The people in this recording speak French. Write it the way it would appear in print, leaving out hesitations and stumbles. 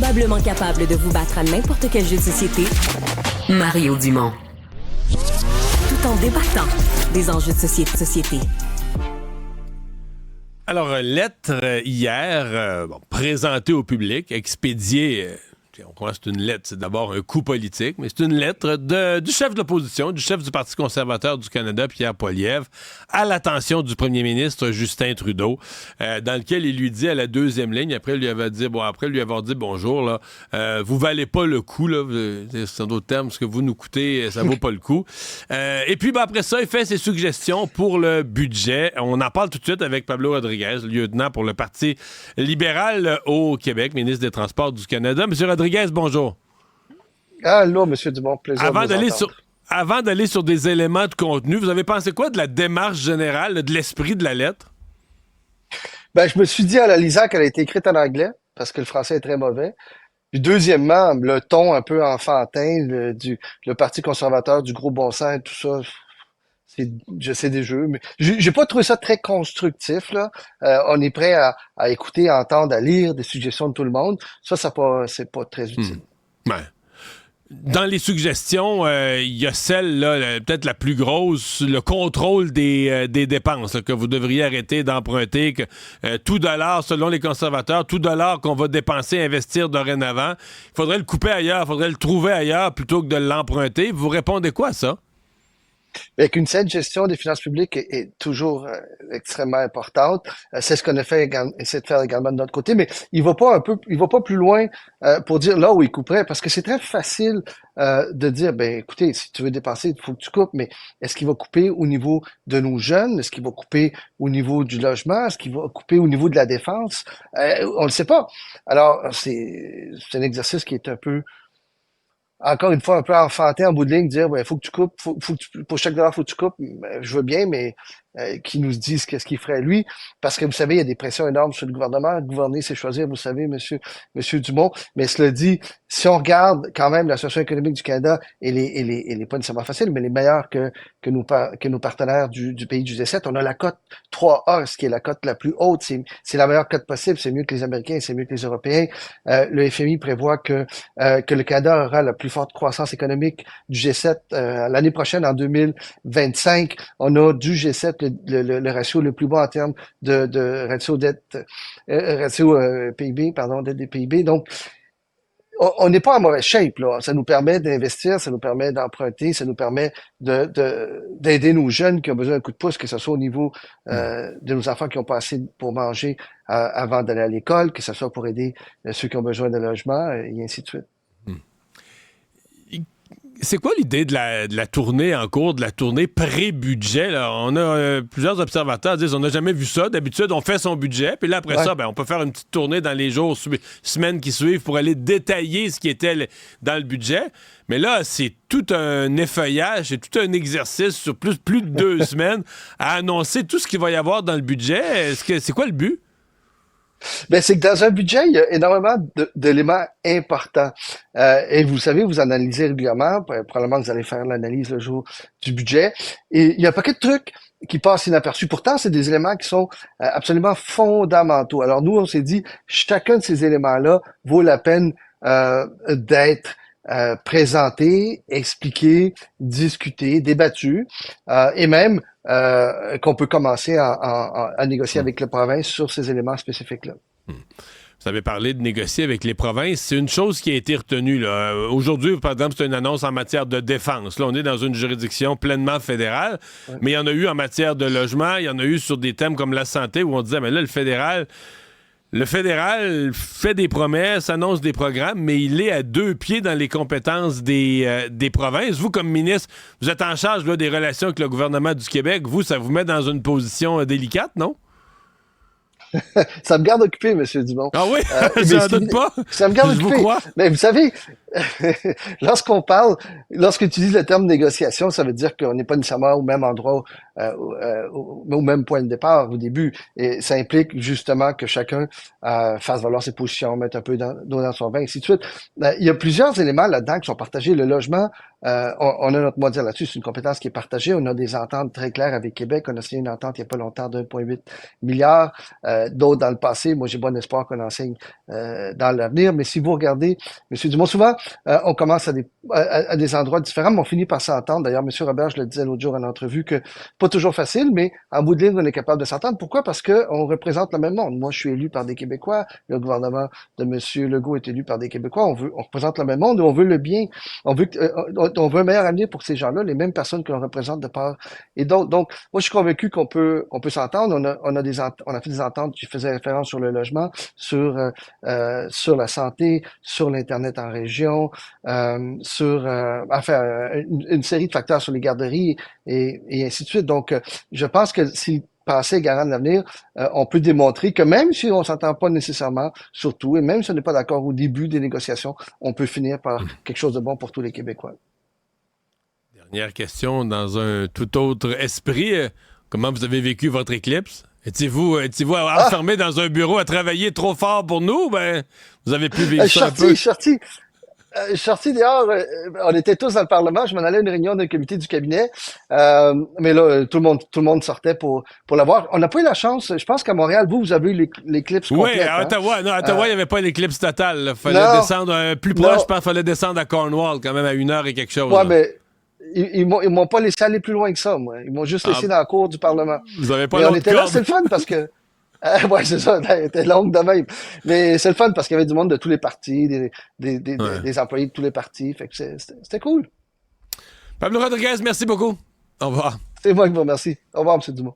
probablement capable de vous battre à n'importe quel jeu de société, Mario Dumont. Tout en débattant des enjeux de société. Alors, lettre hier, présentée au public, expédiée. On croit que c'est une lettre, c'est d'abord un coup politique, mais c'est une lettre du chef de l'opposition, du chef du Parti conservateur du Canada, Pierre Poilievre, à l'attention du premier ministre Justin Trudeau, dans lequel il lui dit à la deuxième ligne, après lui avoir dit bonjour, là, vous valez pas le coup, là, c'est en d'autres termes, ce que vous nous coûtez, ça vaut pas le coup. Et puis après ça, il fait ses suggestions pour le budget. On en parle tout de suite avec Pablo Rodriguez, lieutenant pour le Parti libéral au Québec, ministre des Transports du Canada. Monsieur Rodriguez, bonjour. Allô, M. Dumont, plaisir Avant d'aller sur des éléments de contenu, vous avez pensé quoi de la démarche générale, de l'esprit de la lettre? Ben, je me suis dit à la lisant qu'elle a été écrite en anglais, parce que le français est très mauvais. Puis deuxièmement, le ton un peu enfantin le Parti conservateur, du gros bon sens et tout ça, je sais des jeux, mais j'ai pas trouvé ça très constructif, là. On est prêt à écouter, à entendre, à lire des suggestions de tout le monde. C'est pas très utile. Ouais. Dans les suggestions, il y a celle, là, peut-être la plus grosse, le contrôle des dépenses, là, que vous devriez arrêter d'emprunter, que tout dollar, selon les conservateurs, tout dollar qu'on va dépenser, investir dorénavant, il faudrait le couper ailleurs, il faudrait le trouver ailleurs plutôt que de l'emprunter. Vous répondez quoi à ça? Avec une saine gestion des finances publiques est toujours extrêmement importante. C'est ce qu'on a fait, essaie de faire également de notre côté, mais il va pas plus loin pour dire là où il couperait, parce que c'est très facile de dire, ben écoutez, si tu veux dépenser, il faut que tu coupes, mais est-ce qu'il va couper au niveau de nos jeunes? Est-ce qu'il va couper au niveau du logement? Est-ce qu'il va couper au niveau de la défense? On le sait pas. Alors, c'est un exercice qui est un peu, encore une fois, un peu enfanté en bout de ligne, dire, ouais, faut que tu coupes, pour chaque dollar, faut que tu coupes. Je veux bien, mais qui nous disent qu'est-ce qu'il ferait lui. Parce que vous savez, il y a des pressions énormes sur le gouvernement. Gouverner, c'est choisir, vous savez, monsieur Dumont. Mais cela dit, si on regarde quand même la situation économique du Canada, elle est pas nécessairement facile, mais elle est meilleure que nos partenaires du pays du G7. On a la cote 3A, ce qui est la cote la plus haute. C'est la meilleure cote possible. C'est mieux que les Américains, c'est mieux que les Européens. Le FMI prévoit que le Canada aura la plus forte croissance économique du G7 l'année prochaine, en 2025. On a du G7 le ratio le plus bas en termes de ratio dette, ratio PIB, pardon, dette des PIB. Donc, on n'est pas en mauvaise shape, là. Ça nous permet d'investir, ça nous permet d'emprunter, ça nous permet d'aider nos jeunes qui ont besoin d'un coup de pouce, que ce soit au niveau de nos enfants qui ont pas assez pour manger avant d'aller à l'école, que ce soit pour aider ceux qui ont besoin de logement, et ainsi de suite. C'est quoi l'idée de la tournée en cours, de la tournée pré-budget? Là? On a plusieurs observateurs qui disent on n'a jamais vu ça. D'habitude, on fait son budget, puis là, après ça, on peut faire une petite tournée dans les jours, semaines qui suivent pour aller détailler ce qui était dans le budget. Mais là, c'est tout un effeuillage, c'est tout un exercice sur plus de 2 semaines à annoncer tout ce qu'il va y avoir dans le budget. C'est quoi le but? Ben, c'est que dans un budget, il y a énormément d'éléments importants. Et vous savez, vous analysez régulièrement, probablement que vous allez faire l'analyse le jour du budget. Et il y a un paquet de trucs qui passent inaperçus. Pourtant, c'est des éléments qui sont absolument fondamentaux. Alors nous, on s'est dit, chacun de ces éléments-là vaut la peine d'être présenté, expliqué, discuté, débattu, et même qu'on peut commencer à négocier avec la province sur ces éléments spécifiques-là. Vous avez parlé de négocier avec les provinces. C'est une chose qui a été retenue, là. Aujourd'hui, par exemple, c'est une annonce en matière de défense. Là, on est dans une juridiction pleinement fédérale, mais il y en a eu en matière de logement, il y en a eu sur des thèmes comme la santé, où on disait, mais là, le fédéral fait des promesses, annonce des programmes, mais il est à 2 pieds dans les compétences des provinces. Vous, comme ministre, vous êtes en charge là, des relations avec le gouvernement du Québec. Vous, ça vous met dans une position délicate, non? Ça me garde occupé, M. Dumont. Ah oui? J'en doute pas. Ça me garde occupé. Je vous crois. Mais vous savez, Lorsque tu utilises le terme négociation, ça veut dire qu'on n'est pas nécessairement au même endroit, au même point de départ au début. Et ça implique justement que chacun fasse valoir ses positions, mette un peu d'eau dans son vin, ainsi de suite. Il y a plusieurs éléments là-dedans qui sont partagés. Le logement, on a notre mot à dire là-dessus, c'est une compétence qui est partagée. On a des ententes très claires avec Québec. On a signé une entente il n'y a pas longtemps d'1,8 milliard. D'autres dans le passé. Moi, j'ai bon espoir qu'on enseigne dans l'avenir. Mais si vous regardez, M. Dumont, souvent, on commence à des endroits différents, mais on finit par s'entendre. D'ailleurs, M. Robert, je le disais l'autre jour en entrevue, que pas toujours facile, mais en bout de ligne, on est capable de s'entendre. Pourquoi? Parce qu'on représente le même monde. Moi, je suis élu par des Québécois. Le gouvernement de M. Legault est élu par des Québécois. On représente le même monde et on veut le bien. On veut un meilleur avenir pour ces gens-là, les mêmes personnes que l'on représente de part et d'autre. Donc, moi, je suis convaincu qu'on peut s'entendre. On a fait des ententes qui faisaient référence sur le logement, sur la santé, sur l'Internet en région, une série de facteurs sur les garderies et ainsi de suite. Donc, je pense que si le passé est garant de l'avenir, on peut démontrer que même si on s'entend pas nécessairement sur tout, et même si on n'est pas d'accord au début des négociations, on peut finir par quelque chose de bon pour tous les Québécois. Dernière question, dans un tout autre esprit, comment vous avez vécu votre éclipse? Étiez-vous enfermé dans un bureau à travailler trop fort pour nous? Ben, vous avez pu vivre ça un peu? Je suis sorti dehors, on était tous dans le Parlement, je m'en allais à une réunion d'un comité du cabinet, mais là, tout le monde sortait pour la voir. On n'a pas eu la chance, je pense qu'à Montréal, vous avez eu l'éclipse complète. Oui, à Ottawa, non, à Ottawa, il n'y avait pas l'éclipse totale. Il fallait descendre plus proche, je pense qu'il fallait descendre à Cornwall, quand même à 1 heure et quelque chose. Ouais, mais ils m'ont pas laissé aller plus loin que ça, moi. Ils m'ont juste laissé dans la cour du Parlement. Vous avez pas mais on était là, c'est le fun parce que ouais, c'est ça, elle était longue de même. Mais c'est le fun parce qu'il y avait du monde de tous les partis, des employés de tous les partis. Fait que c'était cool. Pablo Rodriguez, merci beaucoup. Au revoir. C'est moi qui vous remercie. Au revoir, M. Dumont.